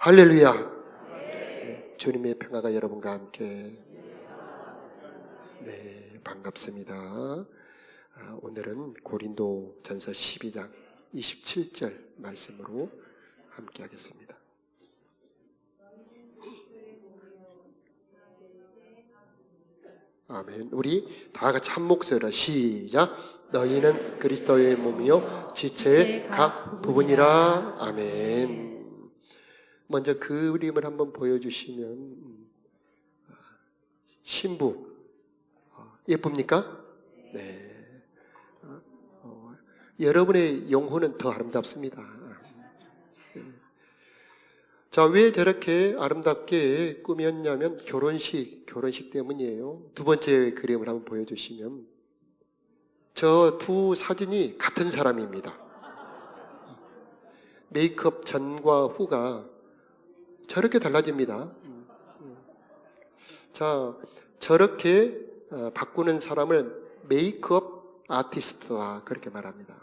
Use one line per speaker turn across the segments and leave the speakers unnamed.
할렐루야. 네, 주님의 평화가 여러분과 함께. 네, 반갑습니다. 오늘은 고린도전서 12장 27절 말씀으로 함께 하겠습니다. 아멘. 우리 다 같이 한 목소리로 시작. 너희는 그리스도의 몸이요 지체의 각 부분이라. 아멘. 먼저 그림을 한번 보여주시면, 신부 예쁩니까? 네. 여러분의 영혼은 더 아름답습니다. 자, 왜 저렇게 아름답게 꾸몄냐면 결혼식 때문이에요. 두 번째 그림을 한번 보여주시면, 저 두 사진이 같은 사람입니다. 메이크업 전과 후가 저렇게 달라집니다. 자, 저렇게 바꾸는 사람을 메이크업 아티스트다, 그렇게 말합니다.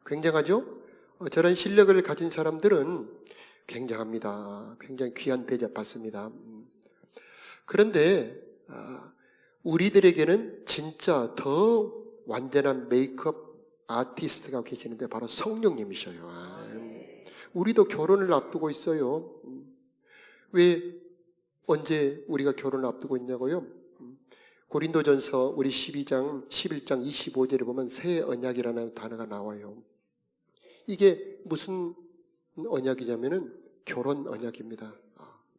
굉장하죠? 저런 실력을 가진 사람들은 굉장합니다. 굉장히 귀한 대접 받습니다. 그런데 우리들에게는 진짜 더 완전한 메이크업 아티스트가 계시는데 바로 성령님이셔요. 우리도 결혼을 앞두고 있어요. 왜 언제 우리가 결혼을 앞두고 있냐고요? 고린도전서 우리 11장 25절에 보면 새 언약이라는 단어가 나와요. 이게 무슨 언약이냐면은 결혼 언약입니다.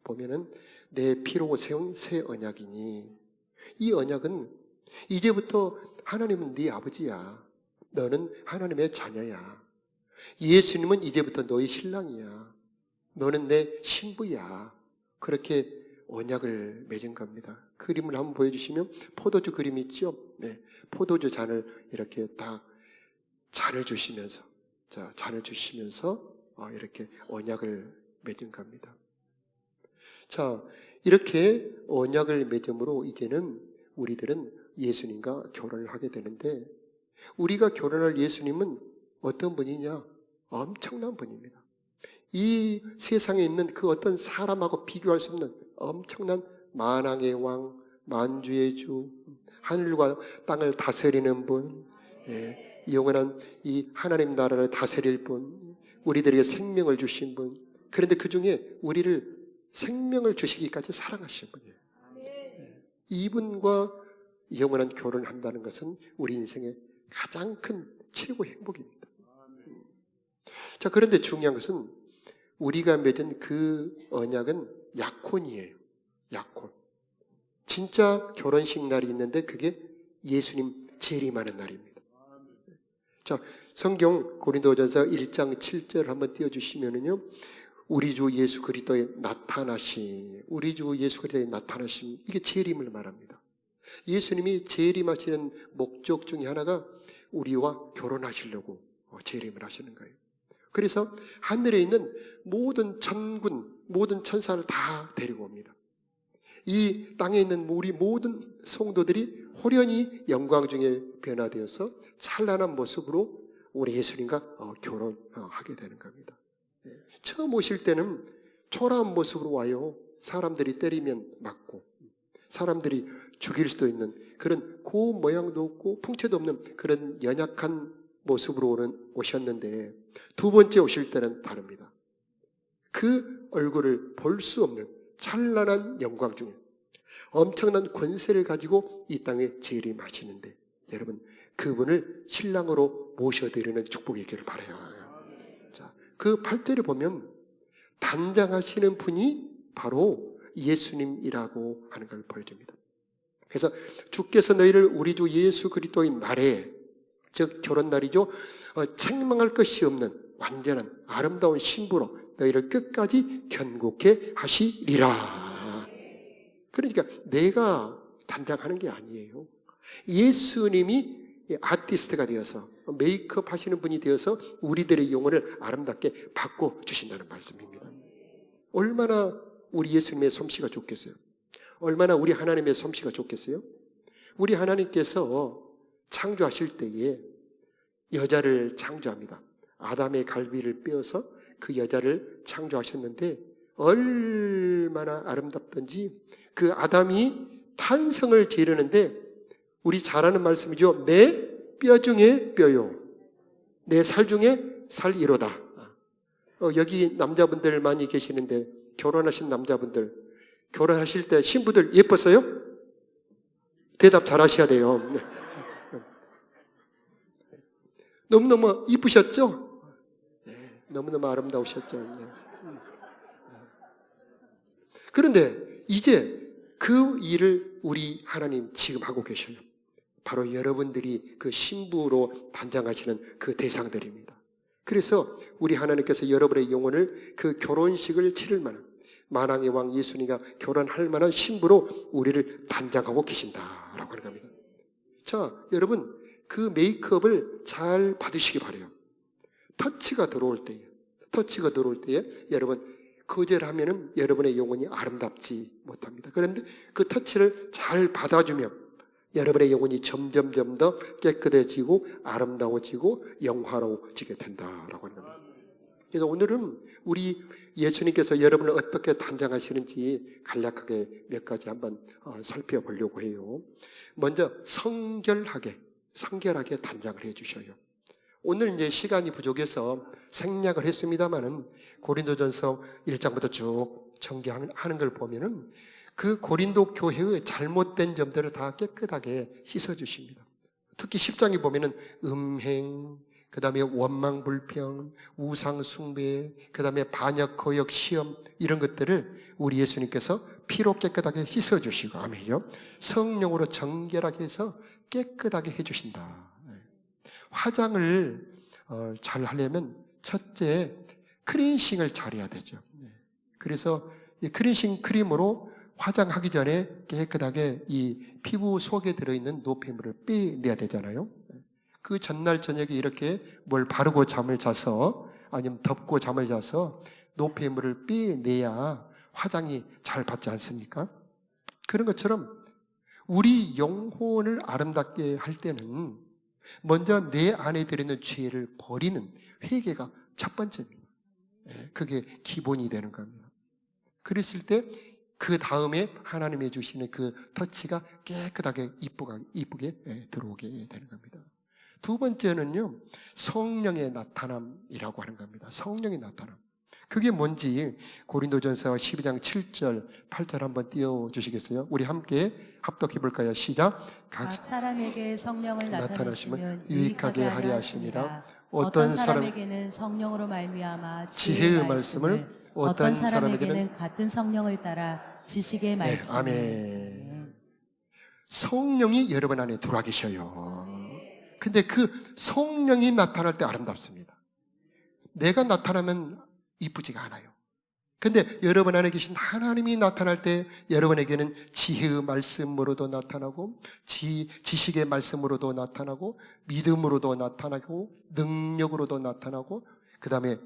보면은 내 피로 세운 새 언약이니, 이 언약은 이제부터 하나님은 네 아버지야. 너는 하나님의 자녀야. 예수님은 이제부터 너의 신랑이야. 너는 내 신부야. 그렇게 언약을 맺은 겁니다. 그림을 한번 보여주시면 포도주 그림 있죠? 네, 포도주 잔을 이렇게 다 잔을 주시면서, 이렇게 언약을 맺은 겁니다. 자, 이렇게 언약을 맺음으로 이제는 우리들은 예수님과 결혼을 하게 되는데, 우리가 결혼할 예수님은 어떤 분이냐? 엄청난 분입니다. 이 세상에 있는 그 어떤 사람하고 비교할 수 없는 엄청난 만왕의 왕, 만주의 주, 하늘과 땅을 다스리는 분, 영원한 이 하나님 나라를 다스릴 분, 우리들에게 생명을 주신 분, 그런데 그 중에 우리를 생명을 주시기까지 사랑하신 분이에요. 이분과 영원한 결혼을 한다는 것은 우리 인생의 가장 큰 최고 행복입니다. 자, 그런데 중요한 것은 우리가 맺은 그 언약은 약혼이에요. 약혼. 진짜 결혼식 날이 있는데 그게 예수님 재림하는 날입니다. 자, 성경 고린도전서 1장 7절 한번 띄워주시면은요, 우리 주 예수 그리스도의 나타나심, 이게 재림을 말합니다. 예수님이 재림하시는 목적 중에 하나가 우리와 결혼하시려고 재림을 하시는 거예요. 그래서 하늘에 있는 모든 천군, 모든 천사를 다 데리고 옵니다. 이 땅에 있는 우리 모든 성도들이 호련히 영광 중에 변화되어서 찬란한 모습으로 우리 예수님과 결혼하게 되는 겁니다. 처음 오실 때는 초라한 모습으로 와요. 사람들이 때리면 맞고, 사람들이 죽일 수도 있는 그런 고 모양도 없고 풍채도 없는 그런 연약한 모습으로 오셨는데, 두 번째 오실 때는 다릅니다. 그 얼굴을 볼 수 없는 찬란한 영광 중에 엄청난 권세를 가지고 이 땅에 재림하시는데, 여러분 그분을 신랑으로 모셔드리는 축복이 있기를 바라요. 자, 그 8절에 보면 단장하시는 분이 바로 예수님이라고 하는 걸 보여줍니다. 그래서 주께서 너희를 우리 주 예수 그리스도의 날에, 즉 결혼날이죠, 책망할 것이 없는 완전한 아름다운 신부로 너희를 끝까지 견고케 하시리라. 그러니까 내가 단장하는 게 아니에요. 예수님이 아티스트가 되어서, 메이크업 하시는 분이 되어서 우리들의 영혼을 아름답게 바꿔주신다는 말씀입니다. 얼마나 우리 예수님의 솜씨가 좋겠어요? 얼마나 우리 하나님의 솜씨가 좋겠어요? 우리 하나님께서 창조하실 때에 여자를 창조합니다. 아담의 갈비를 빼어서 그 여자를 창조하셨는데 얼마나 아름답던지 그 아담이 탄성을 지르는데 우리 잘 아는 말씀이죠. 내 뼈 중에 뼈요. 내 살 중에 살이로다. 여기 남자분들 많이 계시는데 결혼하신 남자분들 결혼하실 때 신부들 예뻤어요? 대답 잘 하셔야 돼요. 너무너무 이쁘셨죠? 너무너무 아름다우셨죠. 그런데 이제 그 일을 우리 하나님 지금 하고 계셔요. 바로 여러분들이 그 신부로 단장하시는 그 대상들입니다. 그래서 우리 하나님께서 여러분의 영혼을 그 결혼식을 치를 만한 만왕의 왕 예수님과 결혼할 만한 신부로 우리를 단장하고 계신다라고 하는 겁니다. 자, 여러분 그 메이크업을 잘 받으시기 바라요. 터치가 들어올 때에 여러분 거절하면은 여러분의 영혼이 아름답지 못합니다. 그런데 그 터치를 잘 받아주면 여러분의 영혼이 점점 더 깨끗해지고 아름다워지고 영화로워지게 된다라고 하는 겁니다. 그래서 오늘은 우리 예수님께서 여러분을 어떻게 단장하시는지 간략하게 몇 가지 한번 살펴보려고 해요. 먼저 성결하게 단장을 해주셔요. 오늘 이제 시간이 부족해서 생략을 했습니다만은 고린도전서 1장부터 쭉 전개하는 걸 보면은 그 고린도 교회의 잘못된 점들을 다 깨끗하게 씻어주십니다. 특히 10장에 보면은 음행, 그 다음에 원망불평, 우상숭배, 그 다음에 반역거역 시험 이런 것들을 우리 예수님께서 피로 깨끗하게 씻어주시고 아멘요. 성령으로 정결하게 해서 깨끗하게 해주신다. 화장을 잘 하려면 첫째 클렌싱을 잘해야 되죠. 그래서 이 클렌싱 크림으로 화장하기 전에 깨끗하게 이 피부 속에 들어있는 노폐물을 빼내야 되잖아요. 그 전날 저녁에 이렇게 뭘 바르고 잠을 자서 아니면 덮고 잠을 자서 노폐물을 빼내야 화장이 잘 받지 않습니까? 그런 것처럼 우리 영혼을 아름답게 할 때는 먼저 내 안에 들어있는 죄를 버리는 회개가 첫 번째입니다. 그게 기본이 되는 겁니다. 그랬을 때 그 다음에 하나님이 주시는 그 터치가 깨끗하게 이쁘게 들어오게 되는 겁니다. 두 번째는요, 성령의 나타남이라고 하는 겁니다. 성령의 나타남. 그게 뭔지 고린도전서 12장 7절, 8절 한번 띄워주시겠어요? 우리 함께 합독해 볼까요? 시작.
각 사람에게 성령을 나타내시면
유익하게 하려 하심이라.
어떤 사람에게는 성령으로 말미암아
지혜의 말씀을,
어떤 사람에게는 같은 성령을 따라 지식의 말씀을.
아멘. 성령이 여러분 안에 들어와 계셔요. 근데 그 성령이 나타날 때 아름답습니다. 내가 나타나면 이쁘지가 않아요. 근데 여러분 안에 계신 하나님이 나타날 때 여러분에게는 지혜의 말씀으로도 나타나고 지식의 말씀으로도 나타나고 믿음으로도 나타나고 능력으로도 나타나고 그 다음에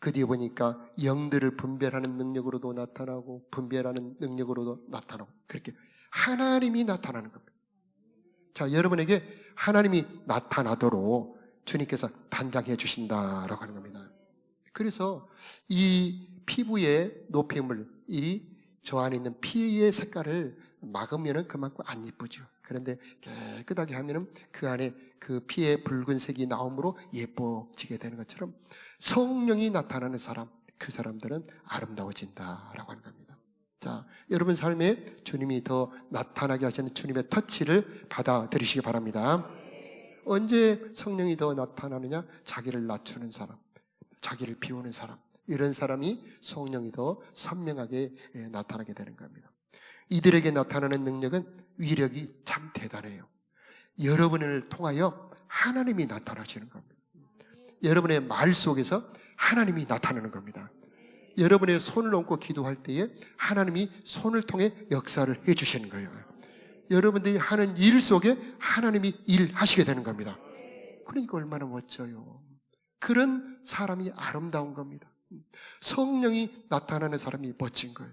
그 뒤에 보니까 영들을 분별하는 능력으로도 나타나고 분별하는 능력으로도 나타나고 그렇게 하나님이 나타나는 겁니다. 자, 여러분에게 하나님이 나타나도록 주님께서 단장해 주신다라고 하는 겁니다. 그래서 이 피부의 노폐물이 저 안에 있는 피의 색깔을 막으면은 그만큼 안 예쁘죠. 그런데 깨끗하게 하면은 그 안에 그 피의 붉은색이 나옴으로 예뻐지게 되는 것처럼 성령이 나타나는 사람, 그 사람들은 아름다워진다라고 하는 겁니다. 자, 여러분 삶에 주님이 더 나타나게 하시는 주님의 터치를 받아들이시기 바랍니다. 언제 성령이 더 나타나느냐? 자기를 낮추는 사람, 자기를 비우는 사람, 이런 사람이 성령이 더 선명하게 나타나게 되는 겁니다. 이들에게 나타나는 능력은 위력이 참 대단해요. 여러분을 통하여 하나님이 나타나시는 겁니다. 여러분의 말 속에서 하나님이 나타나는 겁니다. 여러분의 손을 얹고 기도할 때에 하나님이 손을 통해 역사를 해주시는 거예요. 여러분들이 하는 일 속에 하나님이 일하시게 되는 겁니다. 그러니까 얼마나 멋져요. 그런 사람이 아름다운 겁니다. 성령이 나타나는 사람이 멋진 거예요.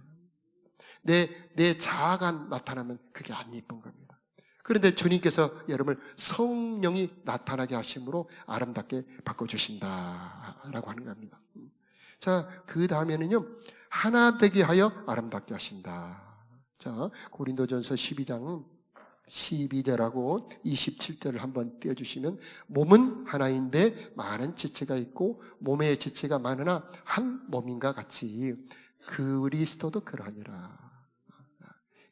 내 자아가 나타나면 그게 안 예쁜 겁니다. 그런데 주님께서 여러분을 성령이 나타나게 하심으로 아름답게 바꿔주신다라고 하는 겁니다. 자, 그 다음에는요, 하나 되게 하여 아름답게 하신다. 자, 고린도전서 12장 12절하고 27절을 한번 떼어주시면, 몸은 하나인데 많은 지체가 있고 몸의 지체가 많으나 한 몸인가 같이 그리스도도 그러하니라.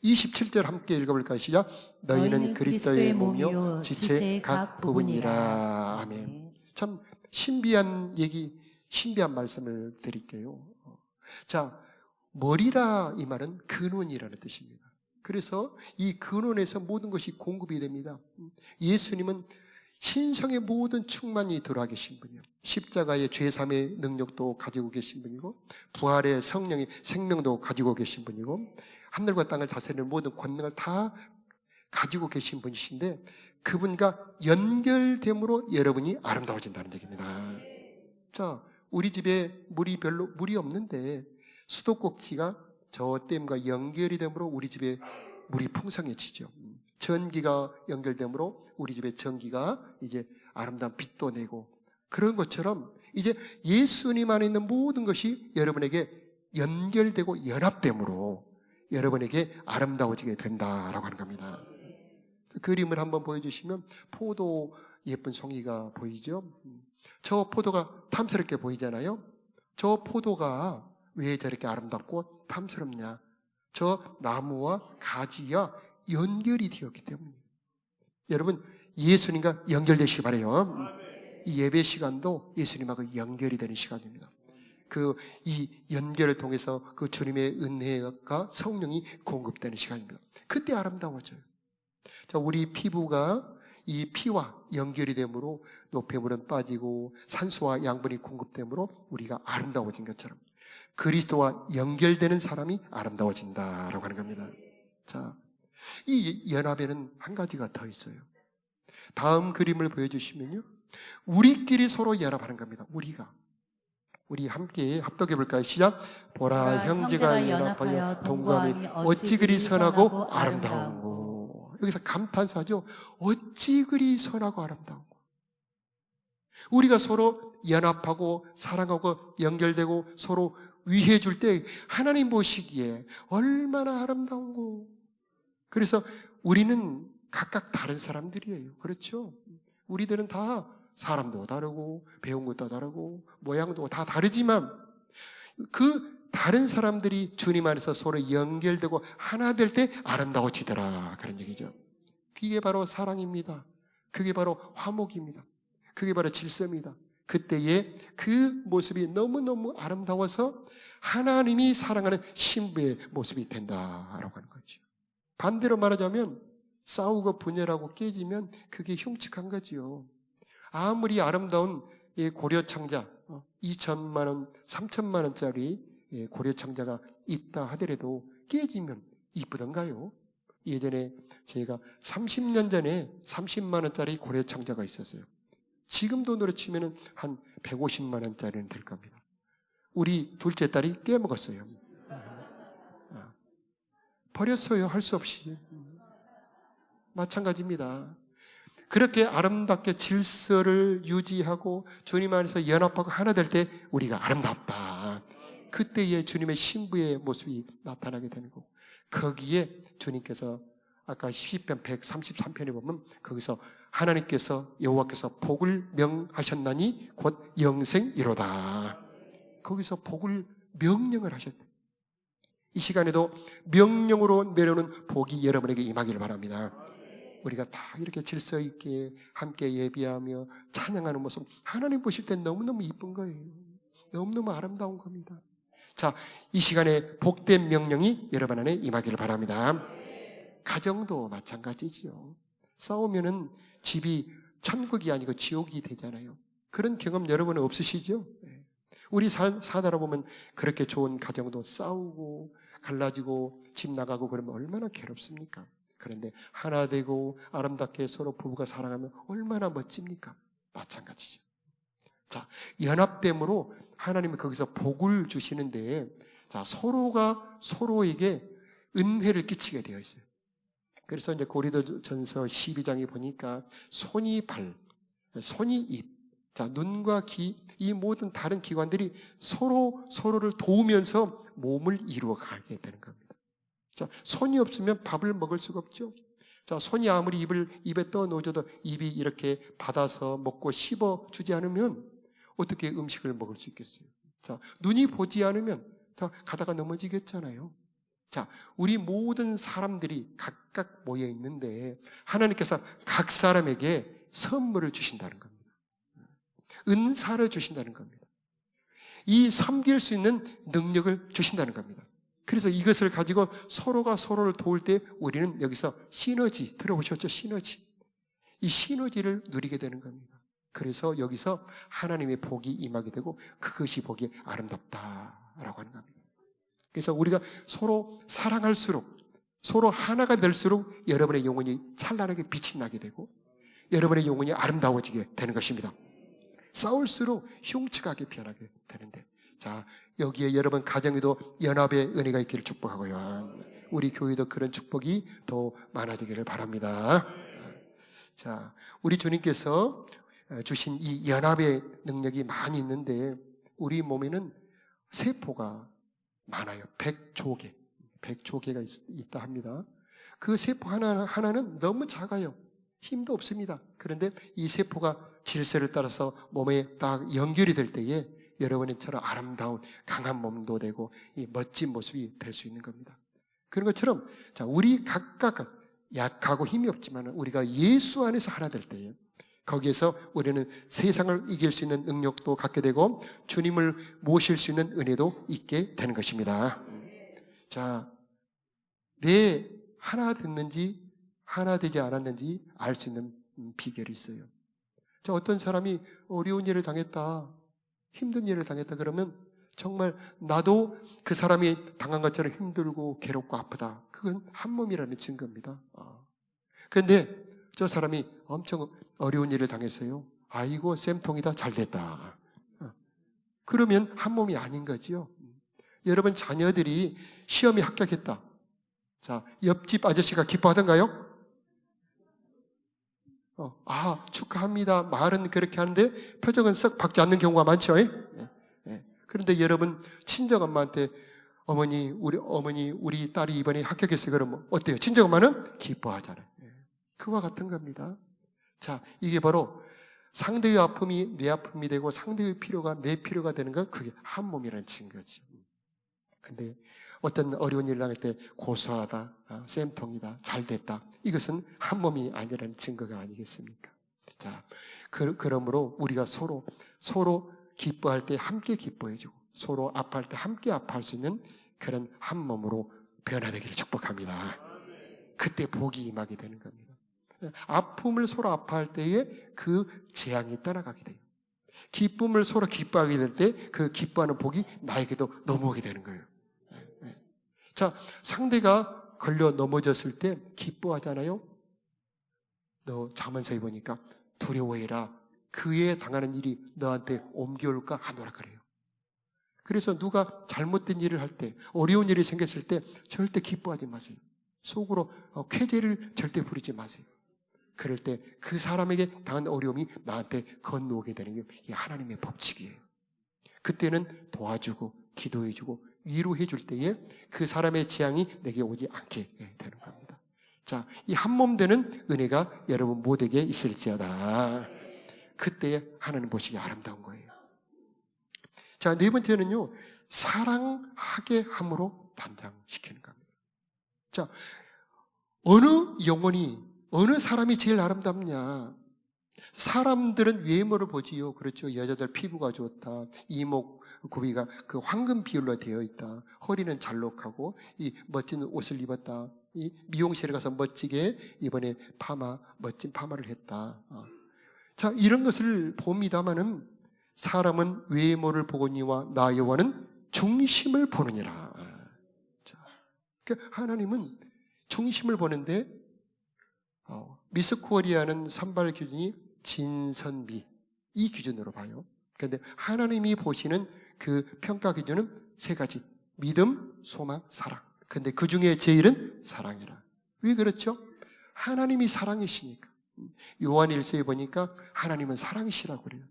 27절 함께 읽어볼까요? 시작. 너희는 그리스도의 몸이요 지체 각 부분이라. 아멘. 참 신비한 얘기, 신비한 말씀을 드릴게요. 자, 머리라 이 말은 근원이라는 뜻입니다. 그래서 이 근원에서 모든 것이 공급이 됩니다. 예수님은 신성의 모든 충만이 들어와 계신 분이요, 십자가의 죄사함의 능력도 가지고 계신 분이고, 부활의 성령의 생명도 가지고 계신 분이고, 하늘과 땅을 다스리는 모든 권능을 다 가지고 계신 분이신데, 그분과 연결됨으로 여러분이 아름다워진다는 얘기입니다. 자, 우리 집에 물이 없는데 수도꼭지가 저 댐과 연결이 되므로 우리 집에 물이 풍성해지죠. 전기가 연결되므로 우리 집에 전기가 이제 아름다운 빛도 내고, 그런 것처럼 이제 예수님 안에 있는 모든 것이 여러분에게 연결되고 연합됨으로 여러분에게 아름다워지게 된다라고 하는 겁니다. 그림을 한번 보여주시면 포도 예쁜 송이가 보이죠? 저 포도가 탐스럽게 보이잖아요. 저 포도가 왜 저렇게 아름답고 탐스럽냐? 저 나무와 가지와 연결이 되었기 때문입니다. 여러분, 예수님과 연결되시기 바라요. 이 예배 시간도 예수님하고 연결이 되는 시간입니다. 이 연결을 통해서 그 주님의 은혜가 성령이 공급되는 시간입니다. 그때 아름다워져요. 자, 우리 피부가 이 피와 연결이 되므로 노폐물은 빠지고 산소와 양분이 공급되므로 우리가 아름다워진 것처럼 그리스도와 연결되는 사람이 아름다워진다라고 하는 겁니다. 자, 이 연합에는 한 가지가 더 있어요. 다음 그림을 보여주시면요, 우리끼리 서로 연합하는 겁니다. 우리 함께 합독해 볼까요? 시작. 보라, 형제가 연합하여 동거함이 어찌 그리 선하고 아름다운고. 여기서 감탄사죠. 어찌 그리 선하고 아름다운고. 우리가 서로 연합하고 사랑하고 연결되고 서로 위해 줄 때 하나님 보시기에 얼마나 아름다운고. 그래서 우리는 각각 다른 사람들이에요. 그렇죠? 우리들은 다 사람도 다르고 배운 것도 다르고 모양도 다 다르지만 그 다른 사람들이 주님 안에서 서로 연결되고 하나 될 때 아름다워지더라, 그런 얘기죠. 그게 바로 사랑입니다. 그게 바로 화목입니다. 그게 바로 질서입니다. 그때의 그 모습이 너무너무 아름다워서 하나님이 사랑하는 신부의 모습이 된다라고 하는 거죠. 반대로 말하자면 싸우고 분열하고 깨지면 그게 흉측한 거지요. 아무리 아름다운 고려창자 2천만 원, 3천만 원짜리 고려창자가 있다 하더라도 깨지면 이쁘던가요? 예전에 제가 30년 전에 30만 원짜리 고려창자가 있었어요. 지금 돈으로 치면 한 150만 원짜리는 될 겁니다. 우리 둘째 딸이 깨먹었어요. 버렸어요. 할 수 없이. 마찬가지입니다. 그렇게 아름답게 질서를 유지하고 주님 안에서 연합하고 하나 될 때 우리가 아름답다. 그때의 주님의 신부의 모습이 나타나게 되는 거고, 거기에 주님께서 아까 시편 133편에 보면 거기서 하나님께서 여호와께서 복을 명하셨나니 곧 영생이로다. 거기서 복을 명령을 하셨다. 이 시간에도 명령으로 내려오는 복이 여러분에게 임하기를 바랍니다. 우리가 다 이렇게 질서 있게 함께 예배하며 찬양하는 모습, 하나님 보실 때 너무너무 이쁜 거예요. 너무너무 아름다운 겁니다. 자, 이 시간에 복된 명령이 여러분 안에 임하기를 바랍니다. 가정도 마찬가지지요. 싸우면은 집이 천국이 아니고 지옥이 되잖아요. 그런 경험 여러분은 없으시죠? 우리 사다 보면 그렇게 좋은 가정도 싸우고 갈라지고 집 나가고 그러면 얼마나 괴롭습니까? 그런데 하나 되고 아름답게 서로 부부가 사랑하면 얼마나 멋집니까? 마찬가지죠. 자, 연합됨으로 하나님이 거기서 복을 주시는데, 자, 서로가 서로에게 은혜를 끼치게 되어 있어요. 그래서 이제 고린도전서 12장에 보니까 손이 발, 손이 입, 자, 눈과 귀, 이 모든 다른 기관들이 서로를 도우면서 몸을 이루어가게 되는 겁니다. 자, 손이 없으면 밥을 먹을 수가 없죠. 자, 손이 아무리 입에 떠넣어줘도 입이 이렇게 받아서 먹고 씹어주지 않으면 어떻게 음식을 먹을 수 있겠어요? 자, 눈이 보지 않으면 다 가다가 넘어지겠잖아요. 자, 우리 모든 사람들이 각각 모여 있는데 하나님께서 각 사람에게 선물을 주신다는 겁니다. 은사를 주신다는 겁니다. 이 섬길 수 있는 능력을 주신다는 겁니다. 그래서 이것을 가지고 서로가 서로를 도울 때 우리는 여기서 시너지, 들어보셨죠? 시너지. 이 시너지를 누리게 되는 겁니다. 그래서 여기서 하나님의 복이 임하게 되고 그것이 복이 아름답다라고 하는 겁니다. 그래서 우리가 서로 사랑할수록, 서로 하나가 될수록 여러분의 영혼이 찬란하게 빛이 나게 되고 여러분의 영혼이 아름다워지게 되는 것입니다. 싸울수록 흉측하게 변하게 되는데, 자, 여기에 여러분 가정에도 연합의 은혜가 있기를 축복하고요. 우리 교회도 그런 축복이 더 많아지기를 바랍니다. 자, 우리 주님께서 주신 이 연합의 능력이 많이 있는데 우리 몸에는 세포가 많아요. 100조 개가 있다 합니다. 그 세포 하나는 너무 작아요. 힘도 없습니다. 그런데 이 세포가 질서를 따라서 몸에 딱 연결이 될 때에 여러분처럼 아름다운 강한 몸도 되고 이 멋진 모습이 될 수 있는 겁니다. 그런 것처럼 자, 우리 각각 약하고 힘이 없지만 우리가 예수 안에서 하나 될 때에 거기에서 우리는 세상을 이길 수 있는 능력도 갖게 되고 주님을 모실 수 있는 은혜도 있게 되는 것입니다. 자, 내 하나 됐는지 하나 되지 않았는지 알 수 있는 비결이 있어요. 자, 어떤 사람이 어려운 일을 당했다, 힘든 일을 당했다 그러면 정말 나도 그 사람이 당한 것처럼 힘들고 괴롭고 아프다. 그건 한 몸이라는 증거입니다. 그런데 저 사람이 엄청 어려운 일을 당했어요. 아이고 쌤통이다, 잘됐다. 그러면 한 몸이 아닌 거지요. 여러분 자녀들이 시험에 합격했다. 자, 옆집 아저씨가 기뻐하던가요? 축하합니다. 말은 그렇게 하는데 표정은 썩 박지 않는 경우가 많죠. 그런데 여러분 친정엄마한테 어머니 우리 딸이 이번에 합격했어요. 그러면 어때요? 친정엄마는 기뻐하잖아요. 그와 같은 겁니다. 자, 이게 바로 상대의 아픔이 내 아픔이 되고 상대의 필요가 내 필요가 되는 건 그게 한 몸이라는 증거죠. 근데 어떤 어려운 일을 당할 때 고소하다, 쌤통이다, 잘됐다. 이것은 한 몸이 아니라는 증거가 아니겠습니까? 자, 그러므로 우리가 서로 기뻐할 때 함께 기뻐해주고 서로 아파할 때 함께 아파할 수 있는 그런 한 몸으로 변화되기를 축복합니다. 그때 복이 임하게 되는 겁니다. 아픔을 서로 아파할 때에 그 재앙이 떠나가게 돼요. 기쁨을 서로 기뻐하게 될 때 그 기뻐하는 복이 나에게도 넘어오게 되는 거예요. 자, 상대가 걸려 넘어졌을 때 기뻐하잖아요. 너 잠언서에 보니까 두려워해라. 그에 당하는 일이 너한테 옮겨올까 하노라 그래요. 그래서 누가 잘못된 일을 할 때, 어려운 일이 생겼을 때 절대 기뻐하지 마세요. 속으로 쾌재를 절대 부리지 마세요. 그럴 때 그 사람에게 당한 어려움이 나한테 건너오게 되는 게 하나님의 법칙이에요. 그때는 도와주고 기도해주고 위로해줄 때에 그 사람의 재앙이 내게 오지 않게 되는 겁니다. 자, 이 한 몸 되는 은혜가 여러분 모두에게 있을지어다. 그때에 하나님 보시기 아름다운 거예요. 자, 네 번째는요, 사랑하게 함으로 단장시키는 겁니다. 자, 어느 사람이 제일 아름답냐? 사람들은 외모를 보지요. 그렇죠. 여자들 피부가 좋다. 이목구비가 그 황금 비율로 되어 있다. 허리는 잘록하고 이 멋진 옷을 입었다. 이 미용실에 가서 멋지게 이번에 멋진 파마를 했다. 자, 이런 것을 봅니다마는 사람은 외모를 보거니와 나 여호와는 중심을 보느니라. 자, 그러니까 하나님은 중심을 보는데 미스 코리아는 선발 기준이 진선미 이 기준으로 봐요. 그런데 하나님이 보시는 그 평가 기준은 세 가지: 믿음, 소망, 사랑. 그런데 그 중에 제일은 사랑이라. 왜 그렇죠? 하나님이 사랑이시니까. 요한 1서에 보니까 하나님은 사랑이시라고 그래요.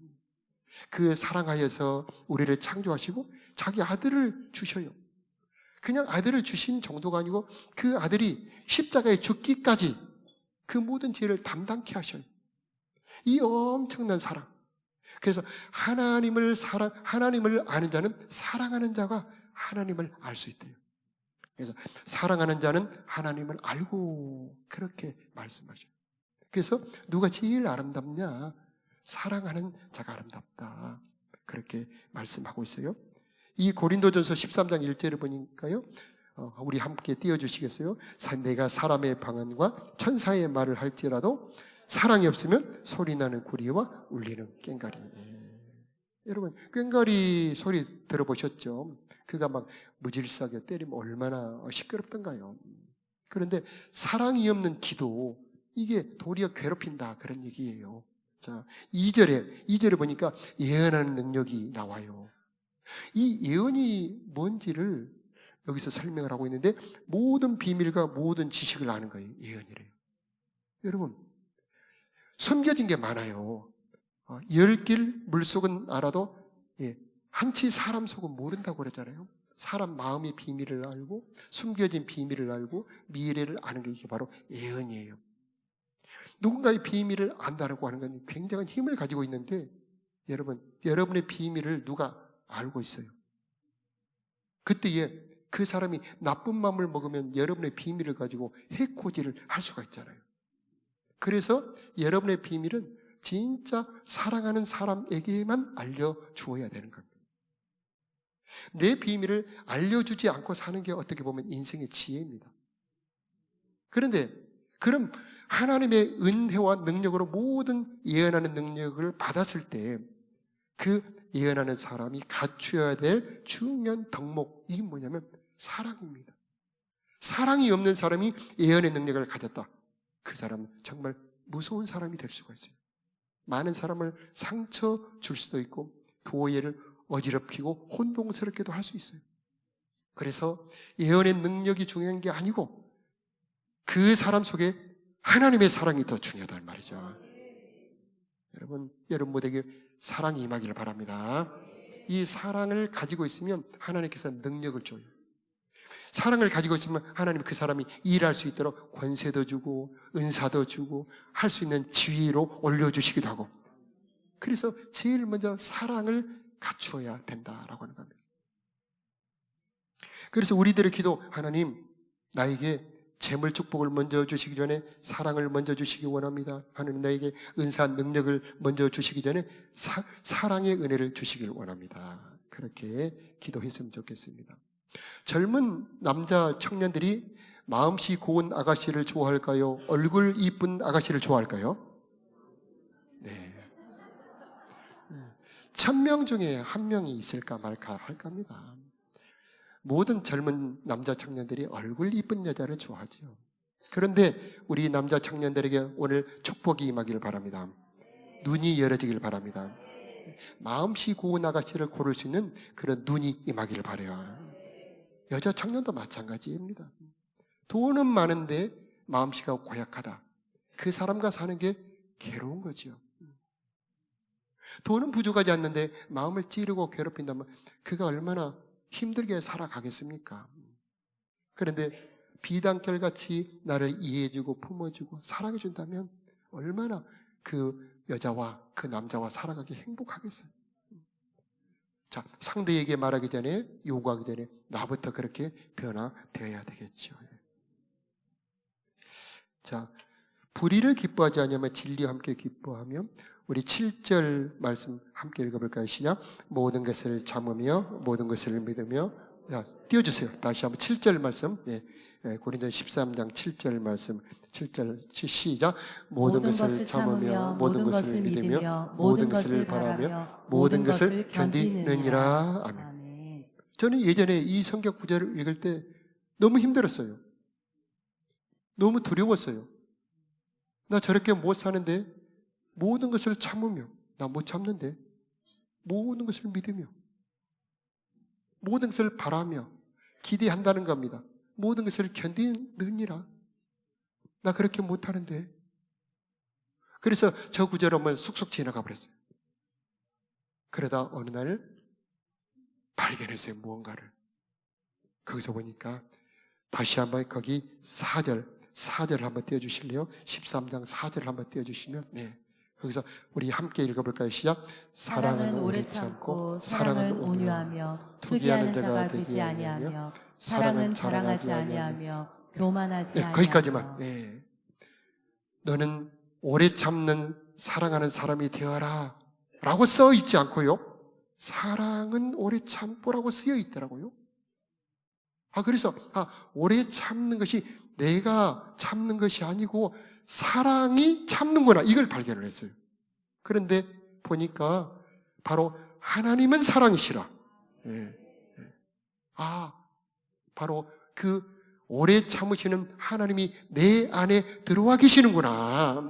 그 사랑하여서 우리를 창조하시고 자기 아들을 주셔요. 그냥 아들을 주신 정도가 아니고 그 아들이 십자가에 죽기까지 그 모든 죄를 담당케 하셔요. 이 엄청난 사랑. 그래서 하나님을 아는 자는 사랑하는 자가 하나님을 알 수 있대요. 그래서 사랑하는 자는 하나님을 알고 그렇게 말씀하셔요. 그래서 누가 제일 아름답냐? 사랑하는 자가 아름답다. 그렇게 말씀하고 있어요. 이 고린도전서 13장 1절을 보니까요. 우리 함께 띄워주시겠어요? 내가 사람의 방언과 천사의 말을 할지라도 사랑이 없으면 소리나는 구리와 울리는 꽹과리. 여러분 꽹과리 소리 들어보셨죠? 그가 막 무질서하게 때리면 얼마나 시끄럽던가요. 그런데 사랑이 없는 기도, 이게 도리어 괴롭힌다 그런 얘기예요. 자, 2절에 보니까 예언하는 능력이 나와요. 이 예언이 뭔지를 여기서 설명을 하고 있는데 모든 비밀과 모든 지식을 아는 거예요. 예언이래요. 여러분 숨겨진 게 많아요. 10길 물속은 알아도 한치 사람 속은 모른다고 그러잖아요. 사람 마음의 비밀을 알고 숨겨진 비밀을 알고 미래를 아는 게 이게 바로 예언이에요. 누군가의 비밀을 안다고 하는 건 굉장한 힘을 가지고 있는데 여러분의 비밀을 누가 알고 있어요. 그때에 그 사람이 나쁜 마음을 먹으면 여러분의 비밀을 가지고 해코지를 할 수가 있잖아요. 그래서 여러분의 비밀은 진짜 사랑하는 사람에게만 알려주어야 되는 겁니다. 내 비밀을 알려주지 않고 사는 게 어떻게 보면 인생의 지혜입니다. 그런데 그럼 하나님의 은혜와 능력으로 모든 예언하는 능력을 받았을 때 그 예언하는 사람이 갖추어야 될 중요한 덕목, 이게 뭐냐면 사랑입니다. 사랑이 없는 사람이 예언의 능력을 가졌다. 그 사람은 정말 무서운 사람이 될 수가 있어요. 많은 사람을 상처 줄 수도 있고 교회를 어지럽히고 혼동스럽게도 할 수 있어요. 그래서 예언의 능력이 중요한 게 아니고 그 사람 속에 하나님의 사랑이 더 중요하단 말이죠. 여러분 모두에게 사랑이 임하기를 바랍니다. 이 사랑을 가지고 있으면 하나님께서 능력을 줘요. 사랑을 가지고 있으면 하나님 그 사람이 일할 수 있도록 권세도 주고 은사도 주고 할 수 있는 지위로 올려주시기도 하고, 그래서 제일 먼저 사랑을 갖추어야 된다라고 하는 겁니다. 그래서 우리들의 기도, 하나님 나에게 재물 축복을 먼저 주시기 전에 사랑을 먼저 주시기 원합니다. 하나님 나에게 은사 능력을 먼저 주시기 전에 사랑의 은혜를 주시길 원합니다. 그렇게 기도했으면 좋겠습니다. 젊은 남자 청년들이 마음씨 고운 아가씨를 좋아할까요? 얼굴 이쁜 아가씨를 좋아할까요? 네. 1000명 중에 1명이 있을까 말까 할 겁니다. 모든 젊은 남자 청년들이 얼굴 이쁜 여자를 좋아하죠. 그런데 우리 남자 청년들에게 오늘 축복이 임하기를 바랍니다. 눈이 열어지길 바랍니다. 마음씨 고운 아가씨를 고를 수 있는 그런 눈이 임하기를 바라요. 여자 청년도 마찬가지입니다. 돈은 많은데 마음씨가 고약하다. 그 사람과 사는 게 괴로운 거죠. 돈은 부족하지 않는데 마음을 찌르고 괴롭힌다면 그가 얼마나 힘들게 살아가겠습니까? 그런데 비단결같이 나를 이해해주고 품어주고 사랑해준다면 얼마나 그 여자와 그 남자와 살아가기 행복하겠어요. 자, 상대에게 말하기 전에, 요구하기 전에 나부터 그렇게 변화되어야 되겠죠. 자, 불의를 기뻐하지 않으면 진리와 함께 기뻐하며, 우리 7절 말씀 함께 읽어볼까요? 시작. 모든 것을 참으며 모든 것을 믿으며. 자, 띄워주세요. 다시 한번 7절 말씀. 고린도 13장 7절 말씀. 7절 시작. 모든 것을 참으며 모든 것을 믿으며 모든 것을 바라며 모든 것을 견디느니라. 아멘. 저는 예전에 이 성경 구절을 읽을 때 너무 힘들었어요. 너무 두려웠어요. 나 저렇게 못 사는데, 모든 것을 참으며, 나 못 참는데, 모든 것을 믿으며, 모든 것을 바라며, 기대한다는 겁니다. 모든 것을 견디느니라. 나 그렇게 못하는데. 그래서 저 구절을 한번 쑥쑥 지나가 버렸어요. 그러다 어느 날 발견했어요, 무언가를. 거기서 보니까 다시 한번 거기 4절을 한번 띄워주실래요? 13장 4절을 한번 띄워주시면, 네. 거기서 우리 함께 읽어볼까요? 시작.
사랑은 오래 참고 사랑은 온유하며 투기하는 자가 되지 아니하며 사랑은 자랑하지 아니하며 교만하지
네,
아니하며.
거기까지만. 네. 너는 오래 참는 사랑하는 사람이 되어라 라고 써 있지 않고요, 사랑은 오래 참고라고 쓰여 있더라고요. 그래서 오래 참는 것이 내가 참는 것이 아니고 사랑이 참는구나, 이걸 발견을 했어요. 그런데 보니까 바로 하나님은 사랑이시라. 예. 바로 그 오래 참으시는 하나님이 내 안에 들어와 계시는구나,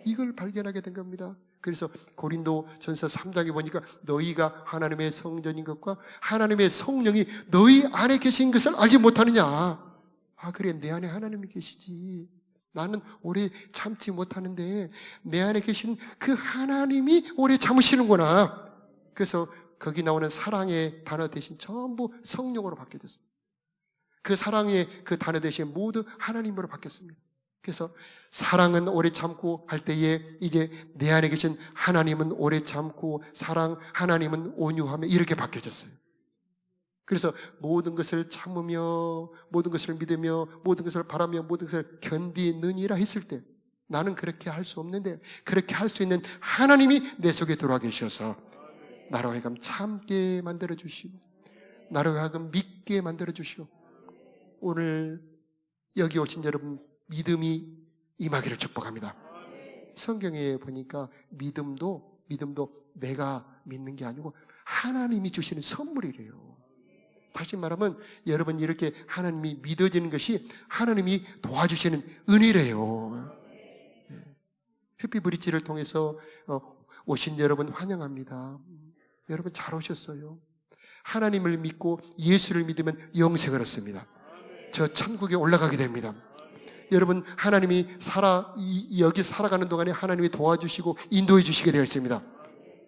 이걸 발견하게 된 겁니다. 그래서 고린도전서 3장에 보니까 너희가 하나님의 성전인 것과 하나님의 성령이 너희 안에 계신 것을 알지 못하느냐. 그래, 내 안에 하나님이 계시지. 나는 오래 참지 못하는데 내 안에 계신 그 하나님이 오래 참으시는구나. 그래서 거기 나오는 사랑의 단어 대신 전부 성령으로 바뀌어졌습니다. 그 사랑의 그 단어 대신 모두 하나님으로 바뀌었습니다. 그래서 사랑은 오래 참고 할 때에 이제 내 안에 계신 하나님은 오래 참고 하나님은 온유하며 이렇게 바뀌어졌어요. 그래서 모든 것을 참으며 모든 것을 믿으며 모든 것을 바라며 모든 것을 견디느니라 했을 때 나는 그렇게 할 수 없는데 그렇게 할 수 있는 하나님이 내 속에 들어와 계셔서 나로 하여금 참게 만들어주시고 나로 하여금 믿게 만들어주시고 오늘 여기 오신 여러분 믿음이 임하기를 축복합니다. 성경에 보니까 믿음도 내가 믿는 게 아니고 하나님이 주시는 선물이래요. 다시 말하면 여러분 이렇게 하나님이 믿어지는 것이 하나님이 도와주시는 은혜래요. 해피브릿지를 통해서 오신 여러분 환영합니다. 여러분 잘 오셨어요. 하나님을 믿고 예수를 믿으면 영생을 얻습니다. 저 천국에 올라가게 됩니다. 여러분 하나님이 여기 살아가는 동안에 하나님이 도와주시고 인도해 주시게 되어 있습니다.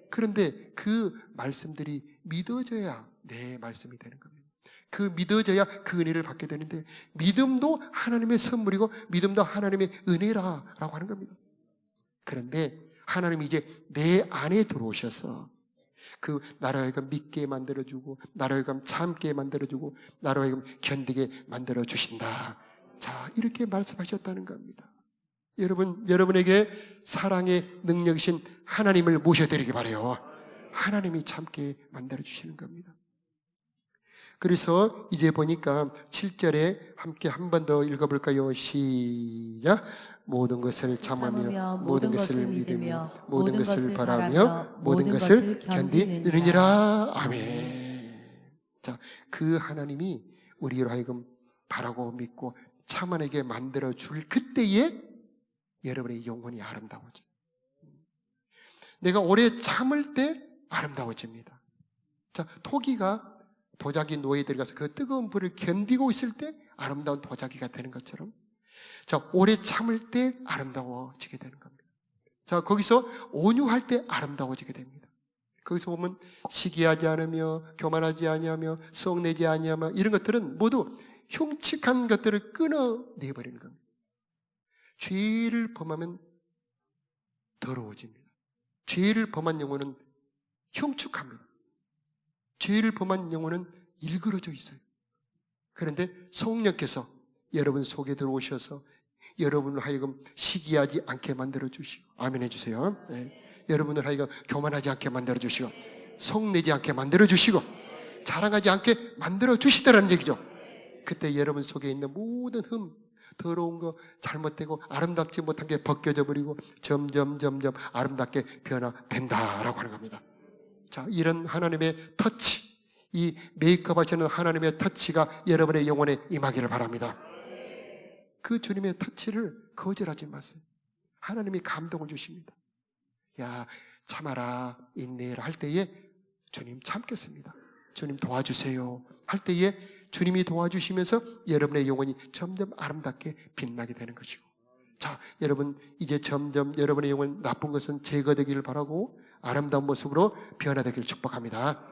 그런데 그 말씀들이 믿어져야 내 말씀이 되는 겁니다. 그 믿어져야 그 은혜를 받게 되는데 믿음도 하나님의 선물이고 믿음도 하나님의 은혜라고 하는 겁니다. 그런데 하나님이 이제 내 안에 들어오셔서 그 나로 하여금 믿게 만들어주고 나로 하여금 참게 만들어주고 나로 하여금 견디게 만들어주신다. 자, 이렇게 말씀하셨다는 겁니다. 여러분에게 사랑의 능력이신 하나님을 모셔드리기 바라요. 하나님이 참게 만들어주시는 겁니다. 그래서 이제 보니까 7절에 함께 한 번 더 읽어볼까요? 시작. 모든 것을 참으며 모든 것을 믿으며 모든 것을 바라며 모든 것을 견디느니라. 아멘. 자, 그 하나님이 우리로 하여금 바라고 믿고 참아내게 만들어줄 그때에 여러분의 영혼이 아름다워져요. 내가 오래 참을 때 아름다워집니다. 자, 토기가 도자기 노예에 들어가서 그 뜨거운 불을 견디고 있을 때 아름다운 도자기가 되는 것처럼 자, 오래 참을 때 아름다워지게 되는 겁니다. 자, 거기서 온유할 때 아름다워지게 됩니다. 거기서 보면 시기하지 않으며 교만하지 아니하며 썩내지 아니하며 이런 것들은 모두 흉측한 것들을 끊어내버리는 겁니다. 죄를 범하면 더러워집니다. 죄를 범한 영혼은 흉측합니다. 죄를 범한 영혼은 일그러져 있어요. 그런데 성령께서 여러분 속에 들어오셔서 여러분을 하여금 시기하지 않게 만들어주시고 아멘 해주세요. 네. 여러분을 하여금 교만하지 않게 만들어주시고 성내지 않게 만들어주시고 자랑하지 않게 만들어주시더라는 얘기죠. 그때 여러분 속에 있는 모든 더러운 거, 잘못되고 아름답지 못한 게 벗겨져 버리고 점점 아름답게 변화된다라고 하는 겁니다. 자, 이런 하나님의 터치, 이 메이크업 하시는 하나님의 터치가 여러분의 영혼에 임하기를 바랍니다. 그 주님의 터치를 거절하지 마세요. 하나님이 감동을 주십니다. 야, 참아라, 인내해라 할 때에 주님 참겠습니다. 주님 도와주세요 할 때에 주님이 도와주시면서 여러분의 영혼이 점점 아름답게 빛나게 되는 것이고, 자, 여러분 이제 점점 여러분의 영혼 나쁜 것은 제거되기를 바라고 아름다운 모습으로 변화되길 축복합니다.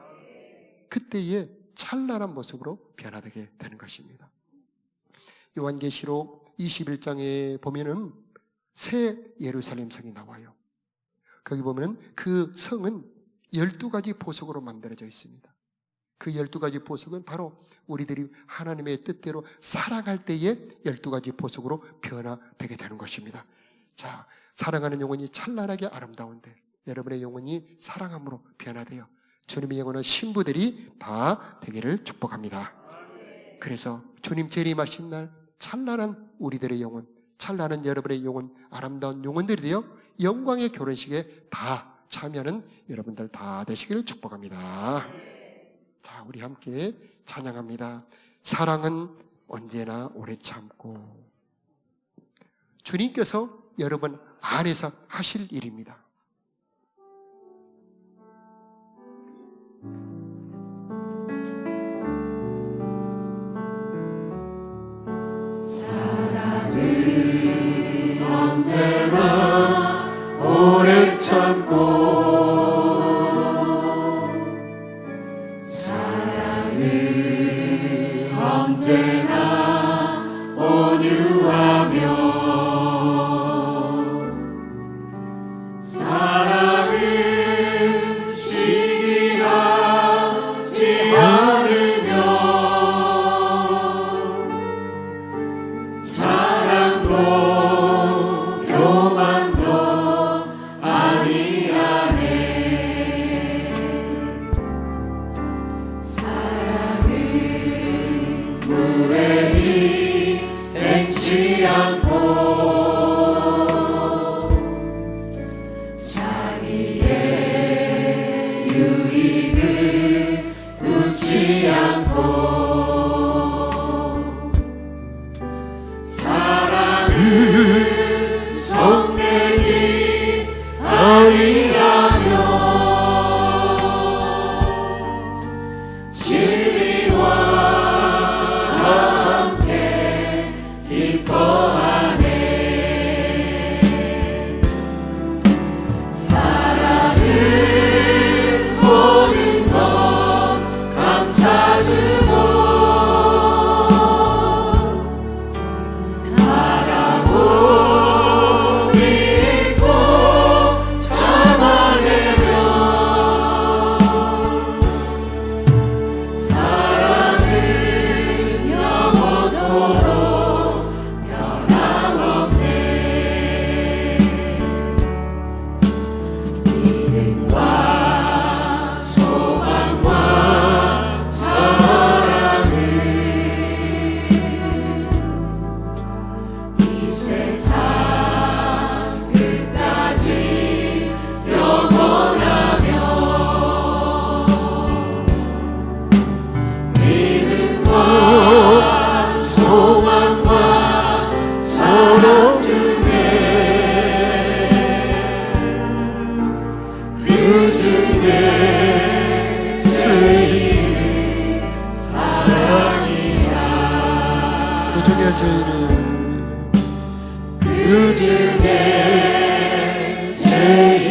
그때의 찬란한 모습으로 변화되게 되는 것입니다. 요한계시록 21장에 보면은 새 예루살렘 성이 나와요. 거기 보면은 그 성은 12가지 보석으로 만들어져 있습니다. 그 12가지 보석은 바로 우리들이 하나님의 뜻대로 살아갈 때에 12가지 보석으로 변화되게 되는 것입니다. 자, 사랑하는 영혼이 찬란하게 아름다운데 여러분의 영혼이 사랑함으로 변화되어 주님의 영혼은 신부들이 다 되기를 축복합니다. 그래서 주님 재림하신 날 찬란한 우리들의 영혼, 찬란한 여러분의 영혼, 아름다운 영혼들이 되어 영광의 결혼식에 다 참여하는 여러분들 다 되시기를 축복합니다. 자, 우리 함께 찬양합니다. 사랑은 언제나 오래 참고. 주님께서 여러분 안에서 하실 일입니다.
사랑은 언제나 오래 참고 사랑은 언제나 온유하며 사랑은 시기하지 않으며 자랑도 교만도 아니하네 사랑은 무례히 행치 않고 자기의 유익을 묻지 않고 사랑은 성내지 아니하며 진리와 함께 기뻐하네 사랑은 모든 것 감싸주고 바라고 믿고 참아내며 사랑은 영원토록 변함없네 믿음과 소망과 사랑은 이 세상 끝까지 영원하며 믿음과 소망과 사랑 중에 그 중에 제일 사랑이라
그 중에 제일은
그 중에 제일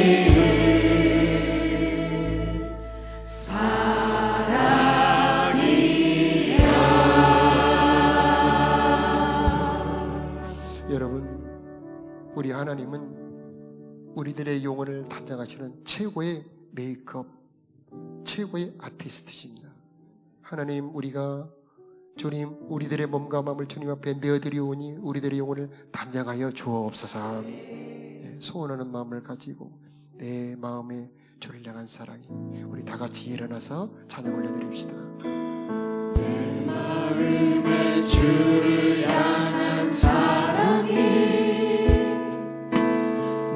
사랑이야
여러분, 우리 하나님은 우리들의 영혼을 단장하시는 최고의 메이크업, 최고의 아티스트십니다. 하나님, 우리가 주님, 우리들의 몸과 마음을 주님 앞에 내어드리오니 우리들의 영혼을 단장하여 주옵소서. 소원하는 마음을 가지고 내 마음에 주를 향한 사랑이, 우리 다 같이 일어나서 찬양 올려드립시다.
마음에 주를 향한 사랑이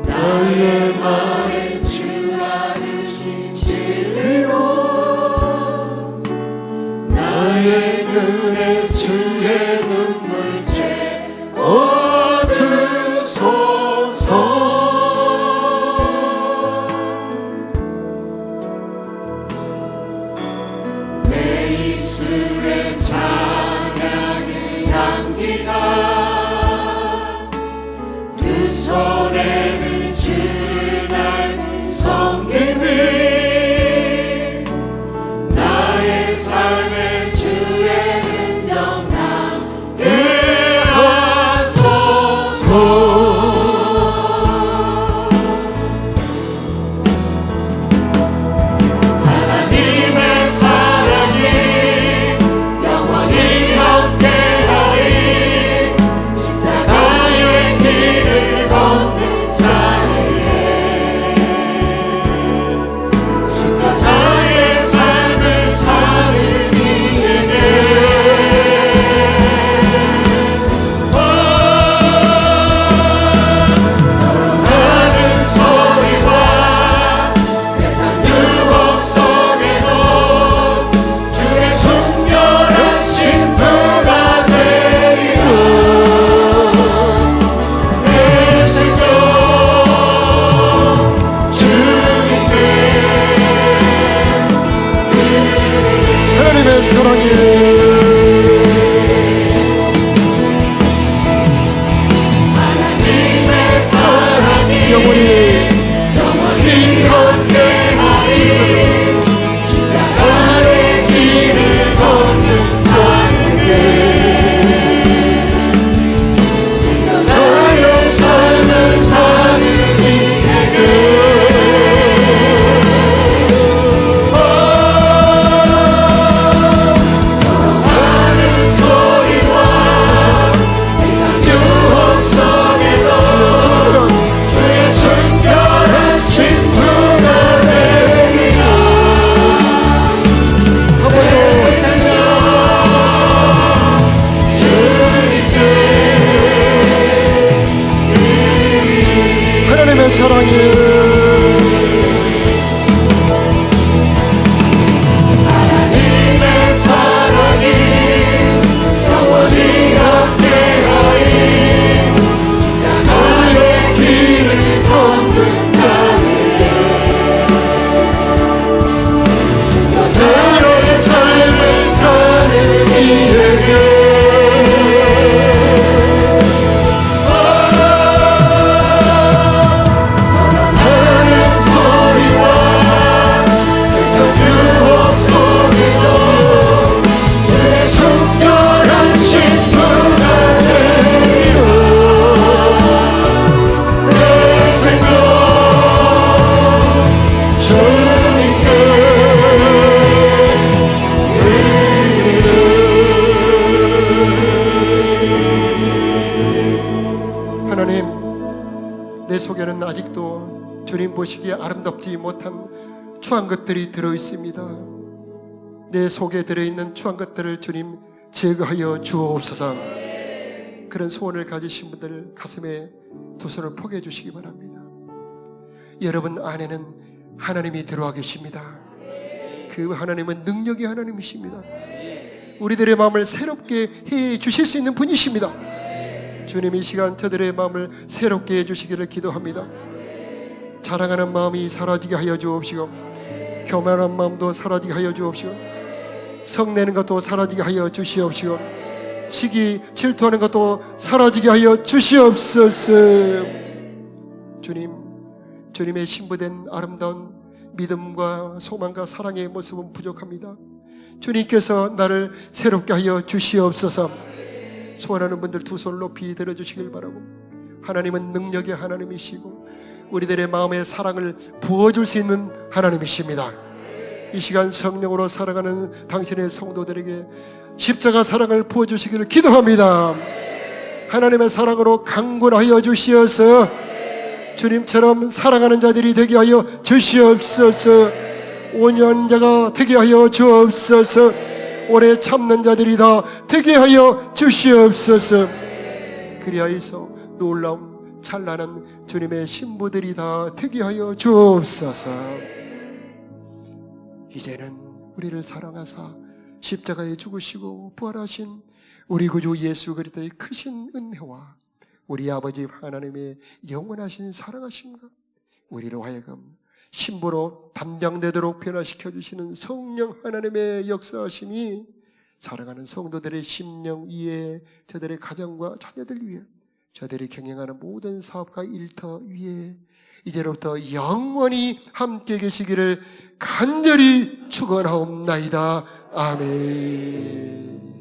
나의 마음에 주가 주신 진리로 나의 눈에 주의 눈물 채워주소서 내 입술에 찬양의 향기가 두 손에는 주를 닮은 섬김을
하나님, 내 속에는 아직도 주님 보시기에 아름답지 못한 추한 것들이 들어있습니다. 내 속에 들어있는 추한 것들을 주님 제거하여 주옵소서. 그런 소원을 가지신 분들 가슴에 두 손을 포개해 주시기 바랍니다. 여러분 안에는 하나님이 들어와 계십니다. 그 하나님은 능력의 하나님이십니다. 우리들의 마음을 새롭게 해 주실 수 있는 분이십니다. 주님, 이 시간 저들의 마음을 새롭게 해주시기를 기도합니다. 자랑하는 마음이 사라지게 하여 주옵시고, 교만한 마음도 사라지게 하여 주옵시고, 성내는 것도 사라지게 하여 주시옵시고, 시기 질투하는 것도 사라지게 하여 주시옵소서. 주님, 주님의 신부된 아름다운 믿음과 소망과 사랑의 모습은 부족합니다. 주님께서 나를 새롭게 하여 주시옵소서. 소원하는 분들 두 손을 높이 들어주시길 바라고, 하나님은 능력의 하나님이시고 우리들의 마음에 사랑을 부어줄 수 있는 하나님이십니다. 이 시간 성령으로 살아가는 당신의 성도들에게 십자가 사랑을 부어주시기를 기도합니다. 하나님의 사랑으로 강건하여 주시어서 주님처럼 사랑하는 자들이 되게 하여 주시옵소서. 온유한 되게 하여 주옵소서. 오래 참는 자들이 다 되게 하여 주시옵소서. 그리하여서 놀라운 찬란한 주님의 신부들이 다 되게 하여 주옵소서. 이제는 우리를 사랑하사 십자가에 죽으시고 부활하신 우리 구주 예수 그리스도의 크신 은혜와 우리 아버지 하나님의 영원하신 사랑하심과 우리로 하여금 신부로 담장되도록 변화시켜 주시는 성령 하나님의 역사하심이 살아가는 성도들의 심령 위에, 저들의 가정과 자녀들 위에, 저들이 경영하는 모든 사업과 일터 위에 이제로부터 영원히 함께 계시기를 간절히 축원하옵나이다. 아멘.